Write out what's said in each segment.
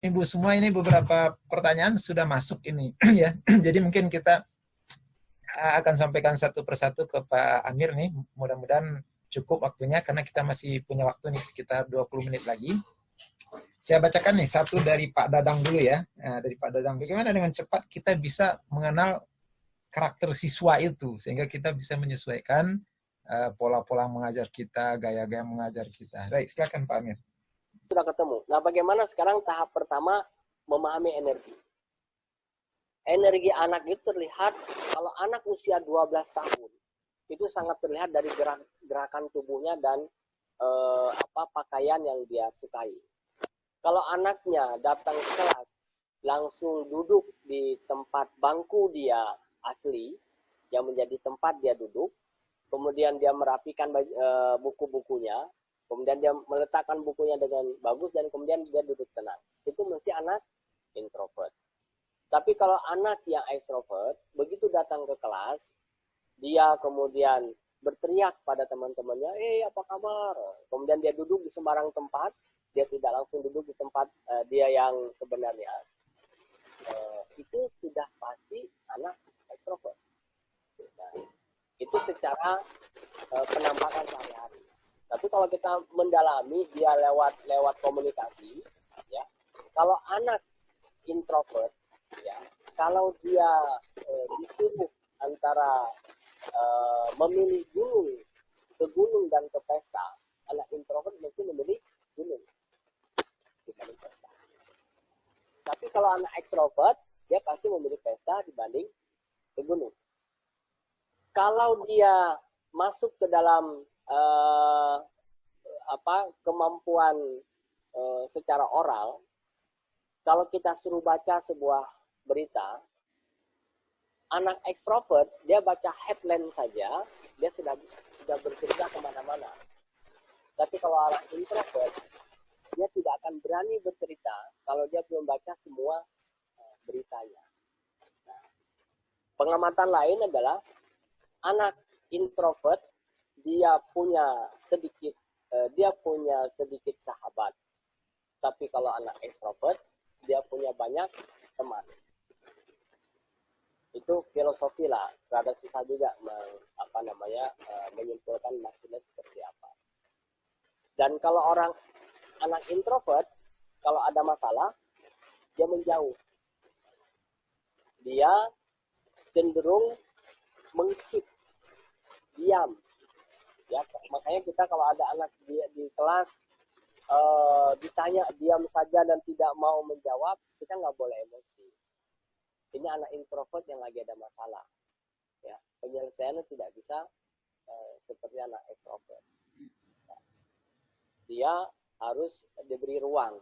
Ibu semua ini beberapa pertanyaan sudah masuk ini ya. Jadi mungkin kita akan sampaikan satu persatu ke Pak Amir nih. Mudah-mudahan cukup waktunya karena kita masih punya waktu nih sekitar 20 menit lagi. Saya bacakan nih satu dari Pak Dadang dulu ya. Nah, dari Pak Dadang, bagaimana dengan cepat kita bisa mengenal karakter siswa itu sehingga kita bisa menyesuaikan pola-pola mengajar kita, gaya-gaya mengajar kita. Baik, silakan Pak Amir. Sudah ketemu. Nah, bagaimana sekarang tahap pertama memahami energi? Energi anak itu terlihat kalau anak usia 12 tahun itu sangat terlihat dari gerakan tubuhnya dan pakaian yang dia sukai. Kalau anaknya datang ke kelas langsung duduk di tempat bangku dia asli yang menjadi tempat dia duduk, kemudian dia merapikan buku-bukunya, kemudian dia meletakkan bukunya dengan bagus dan kemudian dia duduk tenang. Itu mesti anak introvert. Tapi kalau anak yang extrovert, begitu datang ke kelas, dia kemudian berteriak pada teman-temannya, apa kabar? Kemudian dia duduk di sembarang tempat, dia tidak langsung duduk di tempat dia yang sebenarnya. Itu sudah pasti anak extrovert. Nah, itu secara penampakan sehari-hari. Tapi kalau kita mendalami dia lewat komunikasi, ya, kalau anak introvert, ya, kalau dia disuruh antara memilih gunung dan ke pesta, anak introvert mungkin memilih gunung dibanding pesta. Tapi kalau anak ekstrovert, dia pasti memilih pesta dibanding ke gunung. Kalau dia masuk ke dalam kemampuan secara oral, kalau kita suruh baca sebuah berita, anak ekstrovert dia baca headline saja, dia sudah bercerita kemana-mana. Tapi kalau anak introvert, dia tidak akan berani bercerita kalau dia belum baca semua beritanya. Nah, pengamatan lain adalah anak introvert dia punya sedikit sahabat. Tapi kalau anak ekstrovert dia punya banyak teman. Itu filosofi lah, rada susah juga menyimpulkan maksudnya seperti apa. Dan kalau anak introvert, kalau ada masalah, dia menjauh. Dia cenderung mengkip, diam. Ya, makanya kita kalau ada anak di kelas ditanya diam saja dan tidak mau menjawab, kita nggak boleh emosi. Ini anak introvert yang lagi ada masalah. Ya, penyelesaiannya tidak bisa seperti anak extrovert. Dia harus diberi ruang.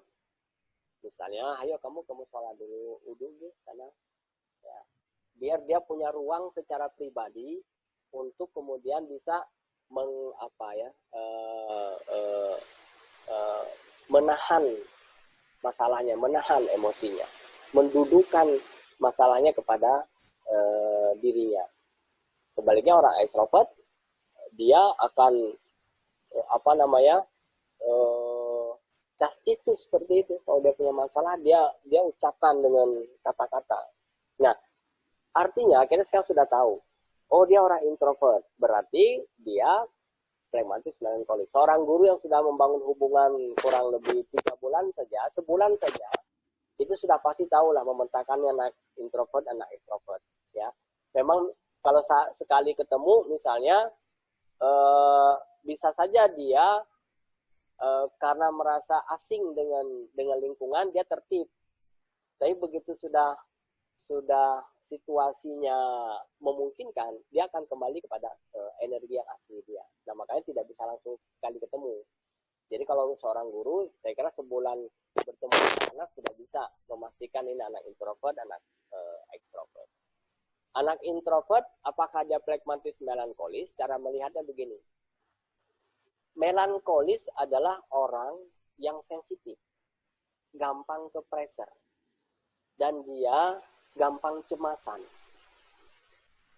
Misalnya, ayo kamu sholat dulu, uduk di sana. Ya. Biar dia punya ruang secara pribadi untuk kemudian bisa menahan masalahnya, menahan emosinya, mendudukkan masalahnya kepada dirinya. Sebaliknya orang extrovert dia akan castis tuh seperti itu. Kalau dia punya masalah dia ucapkan dengan kata-kata. Nah, artinya kita sekarang sudah tahu, oh dia orang introvert, berarti dia pragmatis melankolis. Seorang guru yang sudah membangun hubungan kurang lebih 3 bulan saja, sebulan saja, itu sudah pasti tahu lah memetakannya anak introvert, anak extrovert. Ya, memang kalau sekali ketemu, misalnya bisa saja dia karena merasa asing dengan lingkungan, dia tertib. Tapi begitu sudah situasinya memungkinkan, dia akan kembali kepada energi yang asli dia. Nah, makanya tidak bisa langsung sekali ketemu. Jadi kalau seorang guru, saya kira sebulan bertemu dengan anak sudah bisa memastikan ini anak introvert, anak extrovert. Anak introvert, apakah dia pragmatis melankolis? Cara melihatnya begini. Melankolis adalah orang yang sensitif, gampang ke pressure, dan dia gampang cemasan.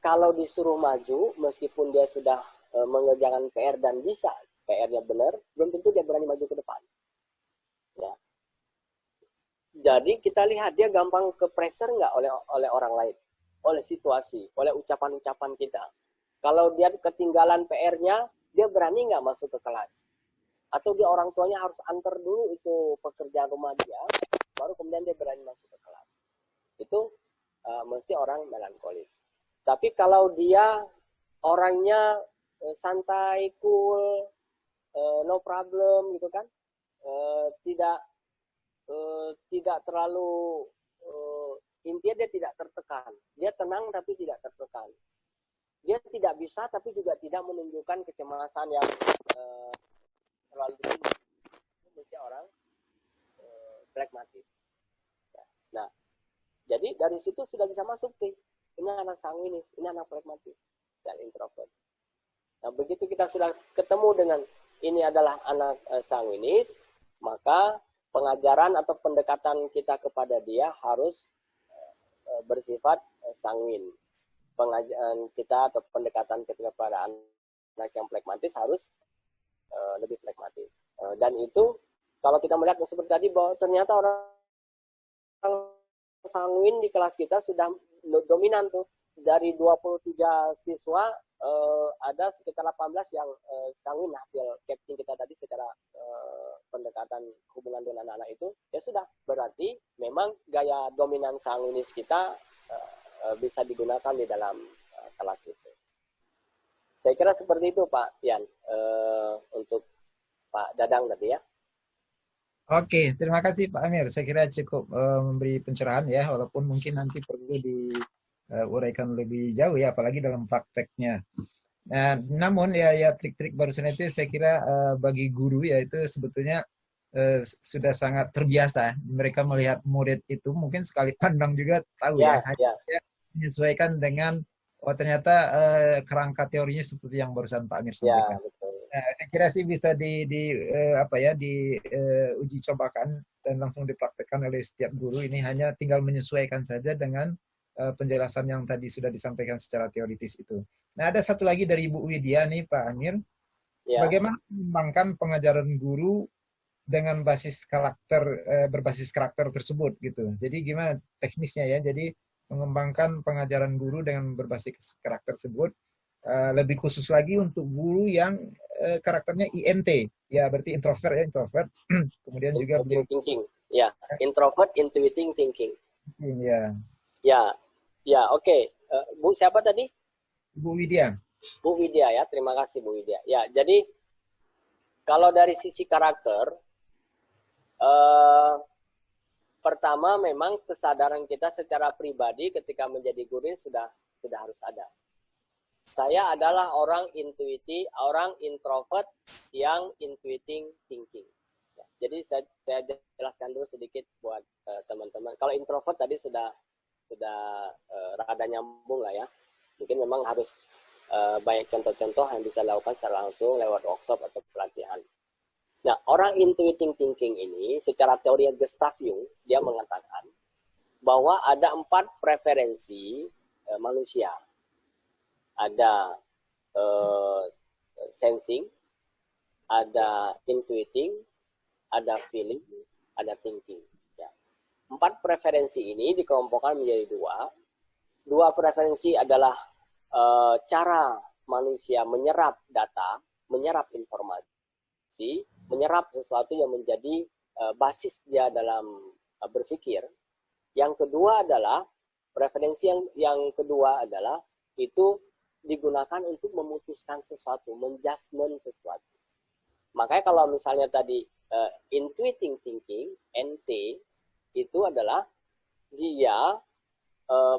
Kalau disuruh maju, meskipun dia sudah mengerjakan PR dan bisa PR-nya benar, belum tentu dia berani maju ke depan. Ya. Jadi kita lihat dia gampang ke pressure nggak oleh orang lain, oleh situasi, oleh ucapan-ucapan kita. Kalau dia ketinggalan PR-nya, dia berani nggak masuk ke kelas? Atau dia orang tuanya harus antar dulu itu pekerjaan rumah dia, baru kemudian dia berani masuk ke kelas. Itu mesti orang melankolis. Tapi kalau dia orangnya santai, cool, no problem gitu kan, tidak terlalu intinya dia tidak tertekan. Dia tenang tapi tidak tertekan. Dia tidak bisa tapi juga tidak menunjukkan kecemasan yang terlalu tinggi. Itu mesti orang pragmatis. Nah, jadi dari situ sudah bisa masuk nih. Ini anak sanguinis, ini anak pragmatis dan introvert. Nah, begitu kita sudah ketemu dengan ini adalah anak sanguinis, maka pengajaran atau pendekatan kita kepada dia harus bersifat sanguin. Pengajaran kita atau pendekatan kita kepada anak yang pragmatis harus lebih pragmatis. Dan itu kalau kita melihat seperti tadi bahwa ternyata orang sanguin di kelas kita sudah dominan tuh. Dari 23 siswa ada sekitar 18 yang sanguin hasil capting kita tadi secara pendekatan hubungan dengan anak-anak itu. Ya sudah, berarti memang gaya dominan sanguinis kita bisa digunakan di dalam kelas itu. Saya kira seperti itu Pak Yan, untuk Pak Dadang tadi ya. Oke, terima kasih Pak Amir. Saya kira cukup memberi pencerahan ya, walaupun mungkin nanti perlu diuraikan lebih jauh ya, apalagi dalam prakteknya. Nah, namun ya trik-trik barusan itu saya kira bagi guru ya itu sebetulnya sudah sangat terbiasa. Mereka melihat murid itu mungkin sekali pandang juga tahu ya. Hanya menyesuaikan dengan ternyata kerangka teorinya seperti yang barusan Pak Amir sampaikan. Ya, betul. Nah, saya kira sih bisa diuji cobakan dan langsung dipraktekkan oleh setiap guru. Ini hanya tinggal menyesuaikan saja dengan penjelasan yang tadi sudah disampaikan secara teoritis itu. Nah, ada satu lagi dari Ibu Widya nih Pak Amir. Ya. Bagaimana mengembangkan pengajaran guru dengan berbasis karakter tersebut gitu. Jadi gimana teknisnya ya? Jadi mengembangkan pengajaran guru dengan berbasis karakter tersebut. Lebih khusus lagi untuk guru yang karakternya INT, ya berarti introvert. Kemudian juga thinking, ya introvert, intuiting thinking. Ya, oke. Bu siapa tadi? Bu Widya. Bu Widya ya, terima kasih Bu Widya. Ya, jadi kalau dari sisi karakter, pertama memang kesadaran kita secara pribadi ketika menjadi guru sudah harus ada. Saya adalah orang orang introvert yang intuiting thinking. Ya, jadi saya jelaskan dulu sedikit buat teman-teman. Kalau introvert tadi sudah rada nyambung lah ya. Mungkin memang harus banyak contoh-contoh yang bisa dilakukan secara langsung lewat workshop atau pelatihan. Nah, orang intuiting thinking ini secara teori Gustav Jung dia mengatakan bahwa ada 4 preferensi manusia. Ada sensing, ada intuiting, ada feeling, ada thinking. Ya. 4 preferensi ini dikelompokkan menjadi 2. 2 preferensi adalah cara manusia menyerap data, menyerap informasi, menyerap sesuatu yang menjadi basis dia dalam berpikir. Yang kedua adalah preferensi yang kedua adalah itu digunakan untuk memutuskan sesuatu, menjudgment sesuatu. Makanya kalau misalnya tadi intuiting thinking, NT, itu adalah dia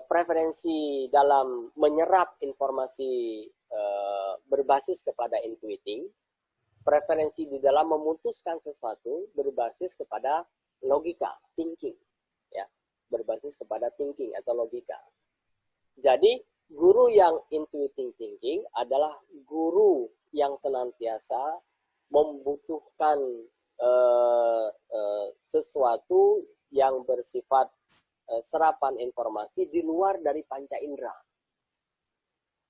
preferensi dalam menyerap informasi berbasis kepada intuiting, preferensi di dalam memutuskan sesuatu berbasis kepada logika, thinking, ya, berbasis kepada thinking atau logika. Jadi guru yang intuiting thinking adalah guru yang senantiasa membutuhkan sesuatu yang bersifat serapan informasi di luar dari panca indera.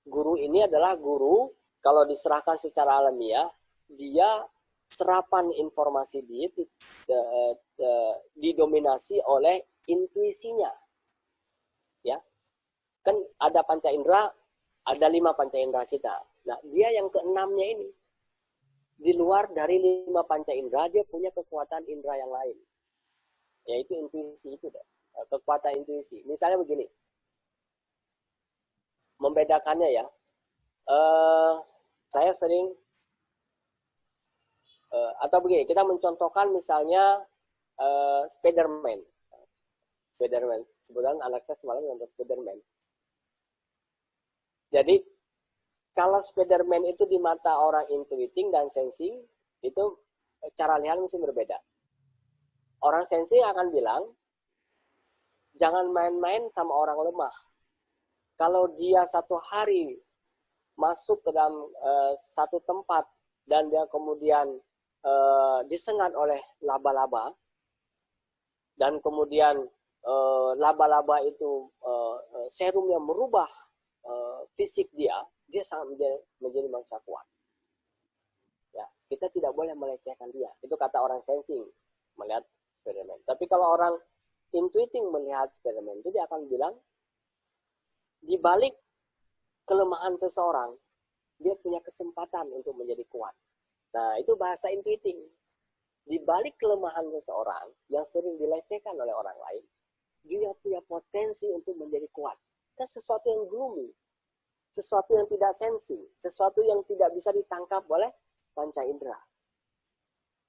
Guru ini adalah guru, kalau diserahkan secara alamiah, dia serapan informasi dia didominasi oleh intuisinya. Ya, kan ada panca indera, ada 5 panca indera kita. Nah, dia yang keenamnya ini, di luar dari 5 panca indera, dia punya kekuatan indera yang lain, yaitu intuisi itu deh. Kekuatan intuisi. Misalnya begini, membedakannya ya, saya sering atau begini, kita mencontohkan misalnya Spiderman. Kebetulan anak saya semalam nonton Spiderman. Jadi kalau Spiderman itu di mata orang intuiting dan sensing, itu cara lihat mesti berbeda. Orang sensing akan bilang, jangan main-main sama orang lemah. Kalau dia satu hari masuk ke dalam satu tempat dan dia kemudian disengat oleh laba-laba, dan kemudian laba-laba itu serumnya merubah fisik dia sangat menjadi manusia kuat. Ya, kita tidak boleh melecehkan dia. Itu kata orang sensing melihat Spiderman. Tapi kalau orang intuiting melihat Spiderman itu, dia akan bilang, di balik kelemahan seseorang, dia punya kesempatan untuk menjadi kuat. Nah, itu bahasa intuiting. Di balik kelemahan seseorang yang sering dilecehkan oleh orang lain, dia punya potensi untuk menjadi kuat. Itu sesuatu yang gloomy, sesuatu yang tidak sensing, sesuatu yang tidak bisa ditangkap oleh panca indera.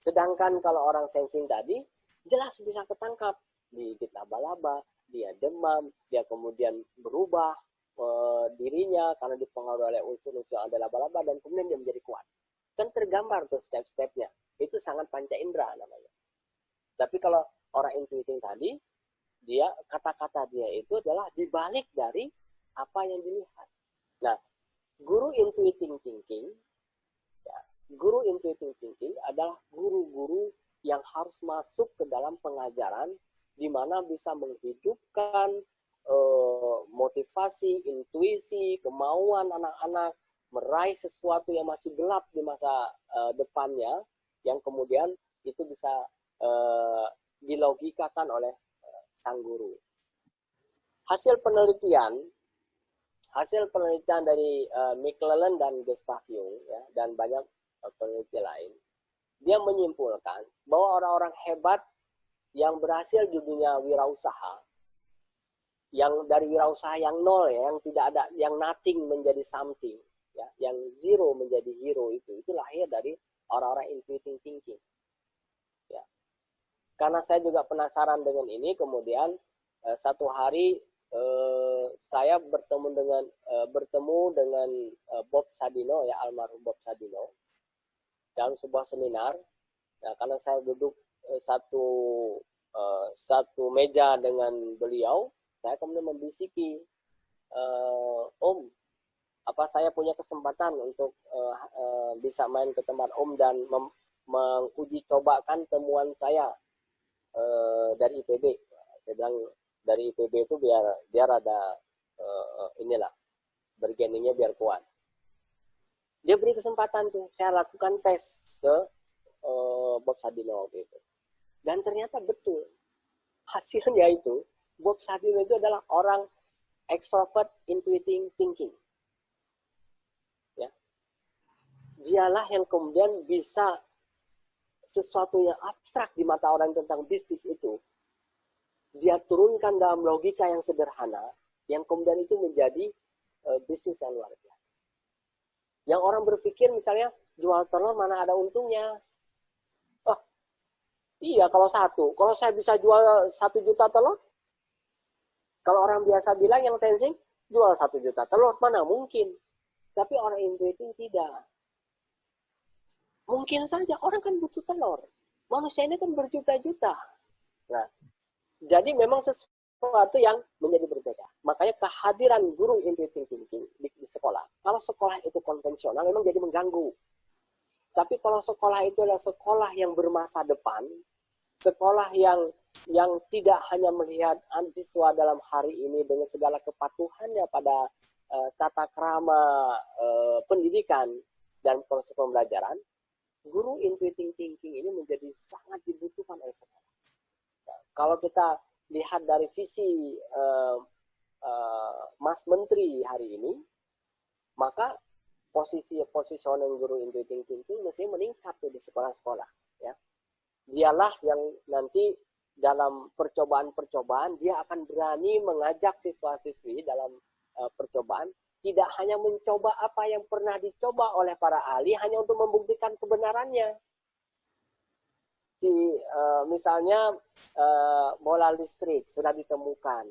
Sedangkan kalau orang sensing tadi, jelas bisa ketangkap. Digigit laba-laba, dia demam, dia kemudian berubah dirinya karena dipengaruhi oleh unsur-unsur yang ada laba-laba, dan kemudian dia menjadi kuat. Kan tergambar tuh step-stepnya. Itu sangat panca indera namanya. Tapi kalau orang intuiting tadi, dia kata-kata dia itu adalah dibalik dari apa yang dilihat. Nah, guru intuiting thinking, ya, guru intuiting thinking adalah guru-guru yang harus masuk ke dalam pengajaran di mana bisa menghidupkan motivasi, intuisi, kemauan anak-anak meraih sesuatu yang masih gelap di masa depannya, yang kemudian itu bisa dilogikakan oleh sang guru. Hasil penelitian dari McClellan dan Gustav Jung, ya, dan banyak peneliti lain, dia menyimpulkan bahwa orang-orang hebat yang berhasil di dunia wirausaha, yang dari wirausaha yang nol, ya, yang tidak ada, yang nothing menjadi something, ya, yang zero menjadi hero, itu lahir dari orang-orang intuiting thinking. Ya. Karena saya juga penasaran dengan ini, kemudian satu hari saya bertemu dengan Bob Sadino, ya, almarhum Bob Sadino, dalam sebuah seminar. Nah, karena saya duduk satu meja dengan beliau, saya kemudian membisiki, Om, apa saya punya kesempatan untuk bisa main ke tempat Om dan menguji cobakan temuan saya dari IPB. Saya bilang dari IPB itu biar ada inilah bargainingnya biar kuat. Dia beri kesempatan tuh, saya lakukan tes ke Bob Sadino gitu. Dan ternyata betul. Hasilnya itu, Bob Sadino itu adalah orang extrovert intuiting thinking. Ya. Dialah yang kemudian bisa sesuatu yang abstrak di mata orang tentang bisnis itu, dia turunkan dalam logika yang sederhana, yang kemudian itu menjadi bisnis yang luar biasa. Yang orang berpikir misalnya, jual telur mana ada untungnya. Oh, iya kalau saya bisa jual 1 juta telur, kalau orang biasa bilang yang sensing, jual 1 juta telur, mana mungkin. Tapi orang intuiting tidak. Mungkin saja, orang kan butuh telur. Manusia ini kan berjuta-juta. Nah, jadi memang sesuatu yang menjadi berbeda. Makanya kehadiran guru intuiting thinking di sekolah. Kalau sekolah itu konvensional, memang jadi mengganggu. Tapi kalau sekolah itu adalah sekolah yang bermasa depan, sekolah yang tidak hanya melihat siswa dalam hari ini dengan segala kepatuhannya pada tata krama pendidikan dan proses pembelajaran, guru intuitive thinking ini menjadi sangat dibutuhkan oleh sekolah. Nah, kalau kita lihat dari visi Mas Menteri hari ini, maka positioning guru intuitive thinking mesti meningkat di sekolah-sekolah. Ya, dialah yang nanti dalam percobaan-percobaan dia akan berani mengajak siswa-siswi dalam percobaan, tidak hanya mencoba apa yang pernah dicoba oleh para ahli hanya untuk membuktikan kebenarannya. Misalnya bola listrik sudah ditemukan,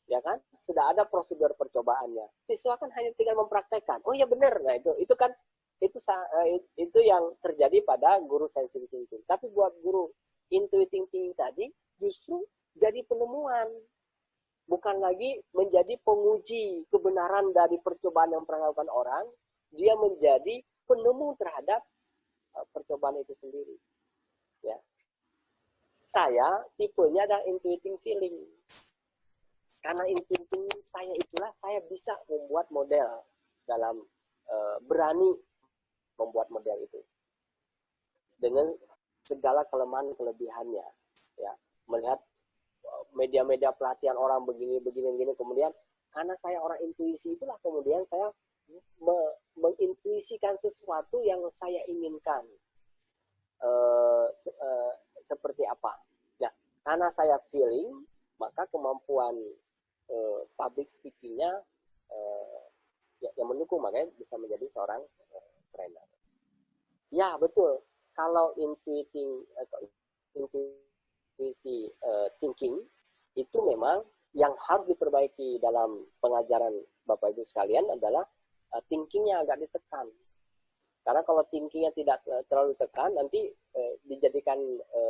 ya kan? Sudah ada prosedur percobaannya. Siswa kan hanya tinggal mempraktekkan. Oh ya benar. Nah itu kan itu yang terjadi pada guru scientific thinking. Tapi buat guru intuitive thinking tadi justru jadi penemuan, bukan lagi menjadi penguji kebenaran dari percobaan yang pernah dilakukan orang. Dia menjadi penemu terhadap percobaan itu sendiri. Ya, saya tipenya ada intuitive feeling. Karena intuitive saya itulah saya bisa membuat model dalam berani membuat model itu dengan segala kelemahan kelebihannya. Ya, melihat media-media pelatihan orang begini, kemudian karena saya orang intuisi itulah kemudian saya mengintuisikan sesuatu yang saya inginkan seperti apa. Nah, karena saya feeling, maka kemampuan public speaking-nya yang mendukung, makanya bisa menjadi seorang trainer. Ya betul, kalau intuisi thinking itu memang yang harus diperbaiki dalam pengajaran Bapak Ibu sekalian adalah thinkingnya agak ditekan. Karena kalau thinkingnya tidak terlalu ditekan, nanti dijadikan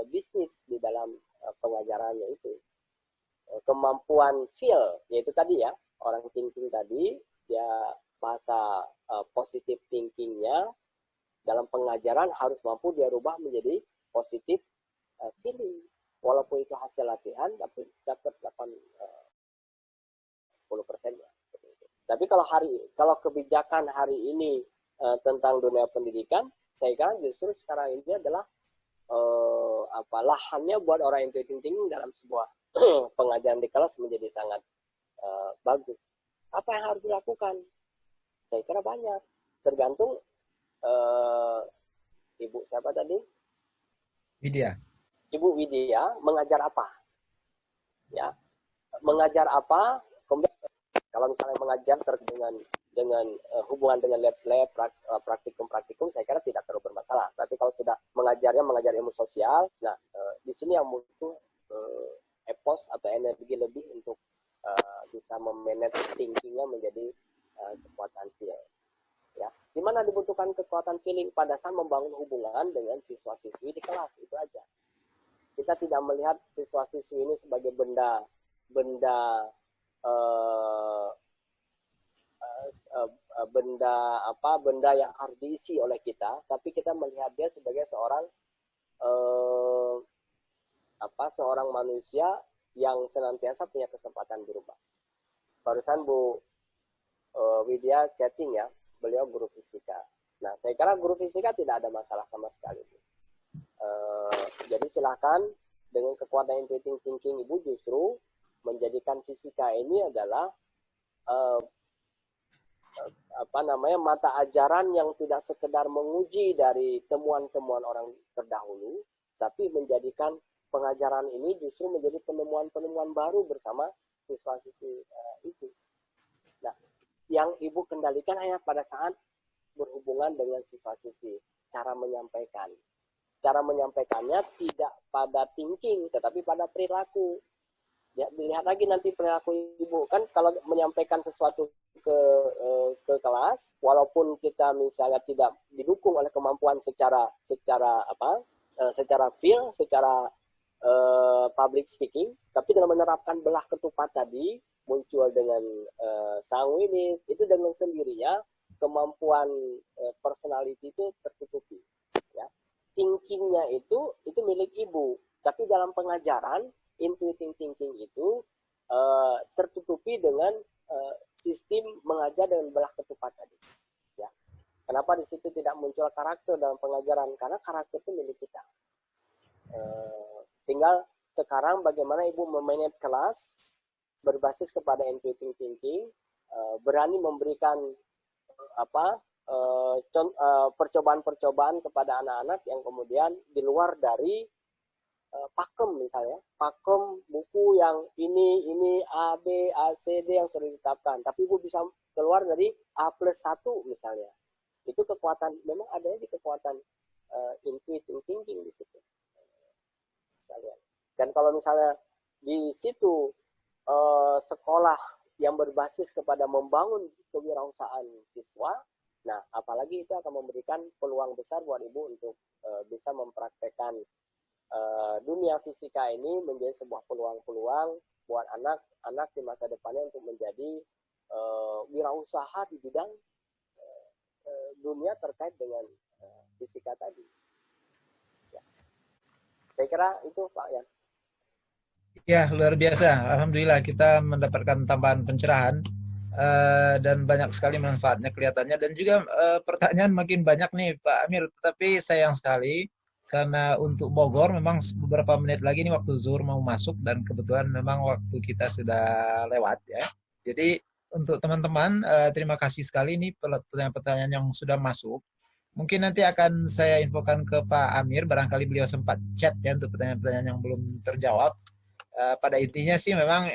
bisnis di dalam pengajarannya itu. Kemampuan feel, yaitu tadi ya, orang thinking tadi, dia bahasa positive thinkingnya dalam pengajaran harus mampu dia rubah menjadi positive feeling. Walaupun itu hasil latihan, tapi dapat 80% ya. Tapi kalau kebijakan hari ini tentang dunia pendidikan, saya kira justru sekarang ini adalah lahannya buat orang intuitive thinking dalam sebuah pengajaran di kelas menjadi sangat bagus. Apa yang harus dilakukan? Saya kira banyak. Tergantung Ibu siapa tadi? Widya. Ibu Widya mengajar apa? Ya, mengajar apa? Kemudian kalau misalnya mengajar dengan hubungan dengan lab-lab, praktikum-praktikum, saya kira tidak terlalu bermasalah. Tapi kalau sudah mengajar ilmu sosial, nah di sini yang butuh epos atau energi lebih untuk bisa memanage thinking-nya menjadi kekuatan feel. Ya, di mana dibutuhkan kekuatan feeling pada saat membangun hubungan dengan siswa-siswi di kelas, itu aja. Kita tidak melihat siswa-siswi ini sebagai benda yang harus diisi oleh kita, tapi kita melihat dia sebagai seorang manusia yang senantiasa punya kesempatan berubah. Barusan Bu Widya chatting ya, beliau guru fisika. Nah, saya kira guru fisika tidak ada masalah sama sekali. Jadi silahkan dengan kekuatan intuitive thinking Ibu justru menjadikan fisika ini adalah mata ajaran yang tidak sekedar menguji dari temuan-temuan orang terdahulu, tapi menjadikan pengajaran ini justru menjadi penemuan-penemuan baru bersama siswa-siswi itu. Nah, yang Ibu kendalikan hanya pada saat berhubungan dengan siswa-siswi, cara menyampaikan. Cara menyampaikannya tidak pada thinking, tetapi pada perilaku. Ya, dilihat lagi nanti perilaku Ibu. Kan kalau menyampaikan sesuatu ke kelas, walaupun kita misalnya tidak didukung oleh kemampuan secara feel, secara public speaking, tapi dalam menerapkan belah ketupat tadi, muncul dengan sanguinis, itu dengan sendirinya kemampuan personality itu tertutupi. Ya. Thinkingnya itu milik Ibu, tapi dalam pengajaran intuitive thinking itu tertutupi dengan sistem mengajar dengan belah ketupat tadi. Ya. Kenapa di situ tidak muncul karakter dalam pengajaran? Karena karakter itu milik kita. Tinggal sekarang bagaimana ibu memanage kelas berbasis kepada intuitive thinking, berani memberikan percobaan-percobaan kepada anak-anak yang kemudian di luar dari pakem, misalnya pakem buku yang ini A B A C D yang sudah ditetapkan, tapi ibu bisa keluar dari A+1 misalnya. Itu kekuatan, memang adanya di kekuatan intuitive thinking di situ. Dan kalau misalnya di situ sekolah yang berbasis kepada membangun kewirausahaan siswa, nah apalagi itu akan memberikan peluang besar buat ibu untuk bisa mempraktekkan dunia fisika ini menjadi sebuah peluang-peluang buat anak-anak di masa depannya untuk menjadi wirausaha di bidang dunia terkait dengan fisika tadi. Ya. Saya kira itu Pak Yan. Ya, luar biasa. Alhamdulillah kita mendapatkan tambahan pencerahan dan banyak sekali manfaatnya kelihatannya. Dan juga pertanyaan makin banyak nih Pak Amir. Tetapi sayang sekali karena untuk Bogor memang beberapa menit lagi nih waktu zuhur mau masuk dan kebetulan memang waktu kita sudah lewat ya. Jadi untuk teman-teman terima kasih sekali nih pertanyaan-pertanyaan yang sudah masuk. Mungkin nanti akan saya infokan ke Pak Amir, barangkali beliau sempat chat ya untuk pertanyaan-pertanyaan yang belum terjawab. Pada intinya sih memang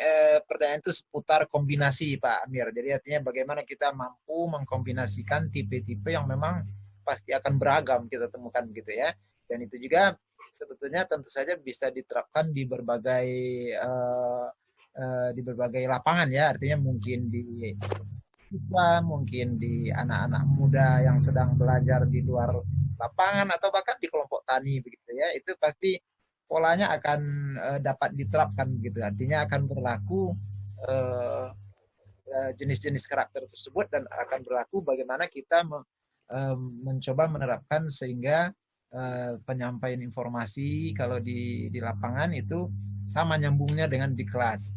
pertanyaan itu seputar kombinasi Pak Amir. Jadi artinya bagaimana kita mampu mengkombinasikan tipe-tipe yang memang pasti akan beragam kita temukan gitu ya. Dan itu juga sebetulnya tentu saja bisa diterapkan di berbagai lapangan ya. Artinya mungkin di siswa, mungkin di anak-anak muda yang sedang belajar di luar lapangan atau bahkan di kelompok tani begitu ya. Itu pasti polanya akan dapat diterapkan gitu. Artinya akan berlaku jenis-jenis karakter tersebut dan akan berlaku bagaimana kita mencoba menerapkan sehingga penyampaian informasi kalau di lapangan itu sama nyambungnya dengan di kelas.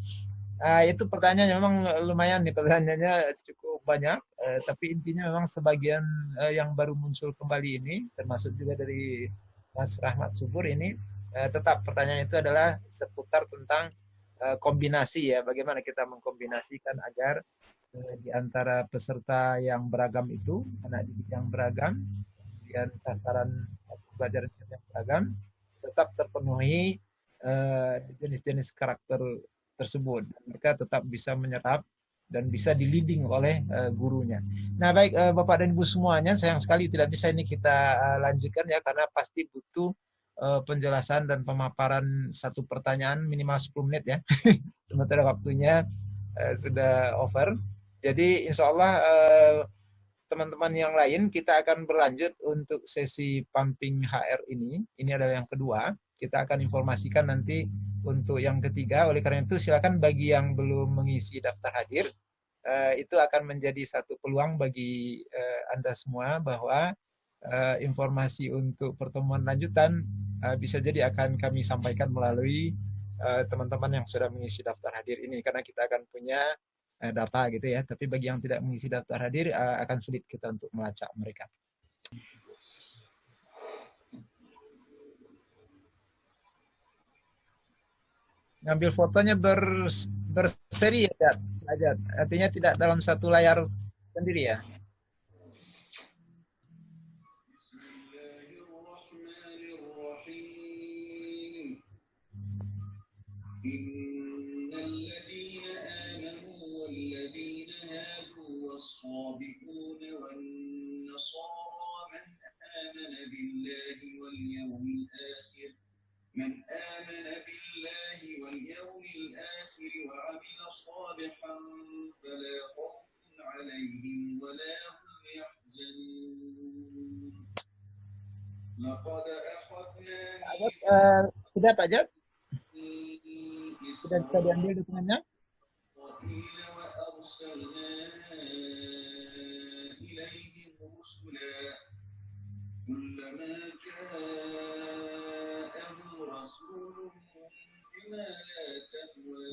Itu pertanyaannya memang lumayan nih, pertanyaannya cukup banyak, tapi intinya memang sebagian yang baru muncul kembali ini, termasuk juga dari Mas Rahmat Subur ini, tetap pertanyaan itu adalah seputar tentang kombinasi ya, bagaimana kita mengkombinasikan agar di antara peserta yang beragam itu, anak didik yang beragam, dan sasaran pelajaran yang beragam, tetap terpenuhi jenis-jenis karakter tersebut. Mereka tetap bisa menyerap dan bisa di-leading oleh gurunya. Nah baik Bapak dan Ibu semuanya, sayang sekali tidak bisa ini kita lanjutkan ya, karena pasti butuh penjelasan dan pemaparan satu pertanyaan minimal 10 menit ya. Sementara waktunya sudah over. Jadi insya Allah teman-teman yang lain kita akan berlanjut untuk sesi pumping HR ini. Ini adalah yang kedua. Kita akan informasikan nanti untuk yang ketiga. Oleh karena itu silakan bagi yang belum mengisi daftar hadir, itu akan menjadi satu peluang bagi Anda semua bahwa informasi untuk pertemuan lanjutan bisa jadi akan kami sampaikan melalui teman-teman yang sudah mengisi daftar hadir ini, karena kita akan punya data gitu ya. Tapi bagi yang tidak mengisi daftar hadir akan sulit kita untuk melacak mereka. Ngambil fotonya berseri ya, Ajat. Artinya tidak dalam satu layar sendiri ya. والصابئون والنصارى من آمن بالله واليوم الآخر وعمل صالحا فلا خوف عليهم ولا هم يحزنون لقد أخذنا sudah Pak Jat? Sudah bisa diambil dokumennya? وأرسلنا إليهم رسلا كلما جاءهم رسول بما لا تهوى